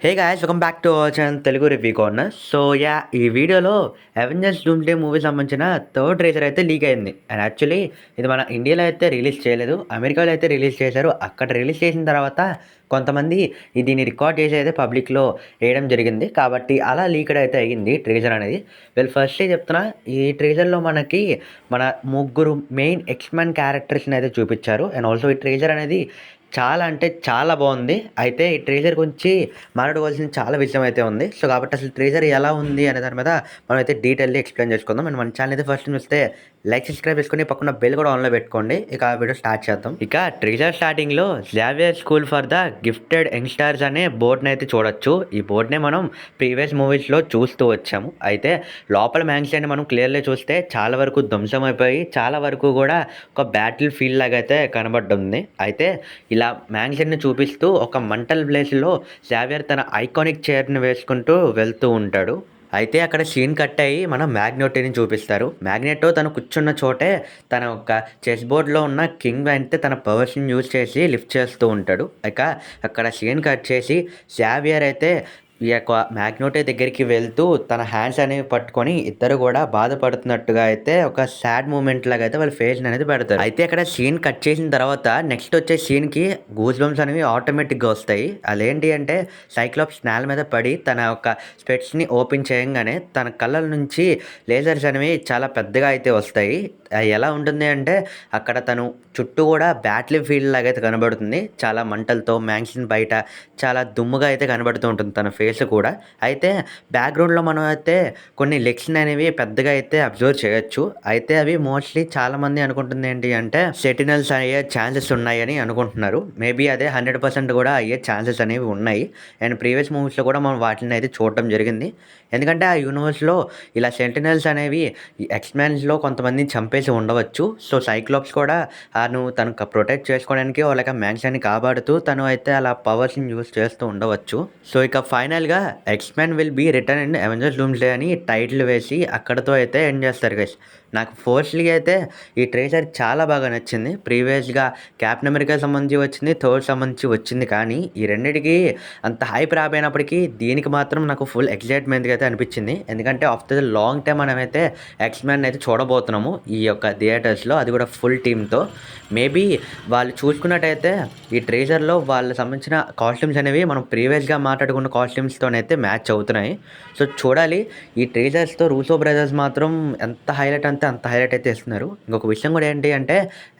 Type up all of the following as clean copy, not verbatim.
Hey guys welcome back to our channel Telugu review corner. ఈ వీడియోలో Avengers doomsday movie సంబంధించిన third trailer అయితే leak అయింది. అండ్ యాక్చువల్లీ ఇది మన ఇండియాలో అయితే రిలీజ్ చేయలేదు, అమెరికాలో అయితే రిలీజ్ చేశారు. అక్కడ రిలీజ్ చేసిన తర్వాత కొంతమంది దీన్ని రికార్డ్ చేసి అయితే పబ్లిక్లో వేయడం జరిగింది, కాబట్టి అలా లీక్డ్ అయితే అయ్యింది ట్రైలర్ అనేది. ఫస్ట్లీ చెప్తున్నా, ఈ ట్రైలర్లో మనకి మన ముగ్గురు మెయిన్ ఎక్స్‌మెన్ క్యారెక్టర్స్ని అయితే చూపించారు. అండ్ ఆల్సో ఈ ట్రైలర్ అనేది చాలా అంటే చాలా బాగుంది. అయితే ఈ ట్రైలర్ గురించి మాట్లాడుకోవాల్సిన చాలా విషయం అయితే ఉంది. కాబట్టి అసలు ట్రైలర్ ఎలా ఉంది అనే దాని మీద మనం అయితే డీటెయిల్లీ ఎక్స్ప్లెయిన్ చేసుకుందాం. అండ్ మన ఛానల్ అయితే ఫస్ట్ చూస్తే లైక్, సబ్స్క్రైబ్ చేసుకొని పక్కన బెల్ కూడా ఆన్లో పెట్టుకోండి. ఇక ఆ వీడియో స్టార్ట్ చేద్దాం. ఇక ట్రైలర్ స్టార్టింగ్లో Xavier school for the gifted youngsters అనే బోర్డుని అయితే చూడొచ్చు. ఈ బోర్డునే మనం ప్రీవియస్ మూవీస్లో చూస్తూ వచ్చాము. అయితే లోపల మ్యాగ్జిన్ మనం క్లియర్లీ చూస్తే చాలా వరకు ధ్వంసం అయిపోయి చాలా వరకు కూడా ఒక బ్యాటిల్ ఫీల్డ్ లాగా అయితే కనబడుతుంది. అయితే ఇలా మ్యాగ్జిన్ని చూపిస్తూ ఒక మంటల్ ప్లేస్లో జావియర్ తన ఐకానిక్ చైర్ని వేసుకుంటూ వెళ్తూ ఉంటాడు. అయితే అక్కడ సీన్ కట్ అయ్యి మనం మ్యాగ్నెటోని చూపిస్తారు. మ్యాగ్నెటో తను కూర్చున్న చోటే తన ఒక చెస్ బోర్డ్లో ఉన్న కింగ్ అయితే తన పవర్స్ని యూజ్ చేసి లిఫ్ట్ చేస్తూ ఉంటాడు. ఇక అక్కడ సీన్ కట్ చేసి జావియర్ అయితే ఈ యొక్క మ్యాగ్నెటో దగ్గరికి వెళ్తూ తన హ్యాండ్స్ అనేవి పట్టుకొని ఇద్దరు కూడా బాధపడుతున్నట్టుగా అయితే ఒక సాడ్ మూమెంట్ లాగా అయితే వాళ్ళ ఫేస్ అనేది పెడతారు. అయితే అక్కడ సీన్ కట్ చేసిన తర్వాత నెక్స్ట్ వచ్చే సీన్కి గూస్ బంప్స్ అనేవి ఆటోమేటిక్గా వస్తాయి. అదేంటి అంటే సైక్లాప్స్ నేల మీద పడి తన యొక్క స్పెట్స్ని ఓపెన్ చేయగానే తన కళ్ళ నుంచి లేజర్స్ అనేవి చాలా పెద్దగా అయితే వస్తాయి. ఎలా ఉంటుంది అంటే అక్కడ తను చుట్టూ కూడా బ్యాటిల్ ఫీల్డ్ లాగా అయితే కనబడుతుంది. చాలా మంటలతో మ్యాగ్జిన్ బయట చాలా దుమ్ముగా అయితే కనబడుతూ ఉంటుంది తన ఫేస్ కూడా. అయితే బ్యాక్గ్రౌండ్లో మనం అయితే కొన్ని లెగ్స్ అనేవి పెద్దగా అయితే అబ్జర్వ్ చేయొచ్చు. అయితే అవి మోస్ట్లీ చాలామంది అనుకుంటుంది ఏంటి అంటే సెటినల్స్ అయ్యే ఛాన్సెస్ ఉన్నాయని అనుకుంటున్నారు. మేబీ అదే 100% కూడా అయ్యే ఛాన్సెస్ అనేవి ఉన్నాయి. అండ్ ప్రీవియస్ మూవీస్లో కూడా మనం వాటిని అయితే చూడటం జరిగింది. ఎందుకంటే ఆ యూనివర్స్లో ఇలా సెంటినల్స్ అనేవి ఎక్స్‌మెన్స్‌లో కొంతమందిని చంపేసి ఉండవచ్చు. సైక్లాప్స్ కూడా తను ప్రొటెక్ట్ చేసుకోవడానికి వాళ్ళకి మ్యాగ్జిన్ని కాపాడుతూ తను అయితే అలా పవర్స్ని యూజ్ చేస్తూ ఉండవచ్చు. ఇక ఫైనల్గా X Men will be return in Avengers Doomsday అని టైటిల్ వేసి అక్కడితో అయితే ఎండ్ చేస్తారు గైస్. నాకు ఫస్ట్లీ అయితే ఈ ట్రైలర్ చాలా బాగా నచ్చింది. ప్రీవియస్గా క్యాప్టెన్ అమెరికా సంబంధించి వచ్చింది, థోర్ సంబంధించి వచ్చింది, కానీ ఈ రెండింటికి అంత హైప్ రాపోయినప్పటికీ దీనికి మాత్రం నాకు ఫుల్ ఎక్సైట్మెంట్గా అయితే అనిపించింది. ఎందుకంటే ఆఫ్టర్ ద లాంగ్ టైం మనమైతే ఎక్స్‌మెన్ అయితే చూడబోతున్నాము ఈ యొక్క థియేటర్స్లో, అది కూడా ఫుల్ టీమ్తో. మేబీ వాళ్ళు చూసుకున్నట్టయితే ఈ ట్రైలర్లో వాళ్ళకి సంబంధించిన కాస్ట్యూమ్స్ అనేవి మనం ప్రీవియస్గా మాట్లాడుకున్న కాస్ట్యూమ్స్తోనైతే మ్యాచ్ అవుతున్నాయి. చూడాలి. ఈ ట్రైలర్స్తో రూసో బ్రదర్స్ మాత్రం ఎంత హైలైట్ అంటే అంత హైలైట్ అయితే ఇస్తున్నారు. ఇంకొక విషయం కూడా ఏంటి అంటే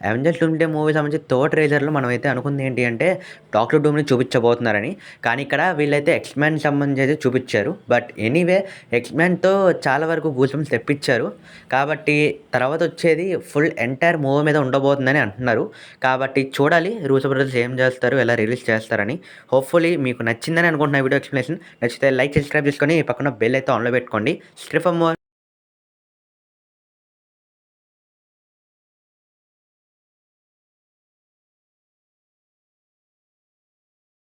అవెంజర్స్ డూమ్స్డే మూవీ సంబంధించి థర్డ్ ట్రైలర్లో మనం అయితే అనుకుంది ఏంటి అంటే డాక్టర్ డూమ్ని చూపించబోతున్నారని, కానీ ఇక్కడ వీళ్ళైతే ఎక్స్‌మెన్ సంబంధించి అయితే చూపించారు. బట్ ఎనీవే ఎక్స్‌మెన్తో చాలా వరకు గూస్‌బంప్స్ తెప్పించారు. కాబట్టి తర్వాత వచ్చేది ఫుల్ ఎంటైర్ మూవీ మీద ఉండబోతుందని అంటున్నారు. కాబట్టి చూడాలి రూసో బ్రదర్స్ ఏం చేస్తారు, ఎలా రిలీజ్ చేస్తారని. హోప్ఫుల్లీ మీకు నచ్చిందని అనుకుంటున్నా వీడియో ఎక్స్‌ప్లనేషన్. నచ్చితే లైక్, సబ్స్క్రైబ్ చేసుకొని పక్కన బెల్ అయితే ఆన్లో పెట్టుకోండి. Stay for more.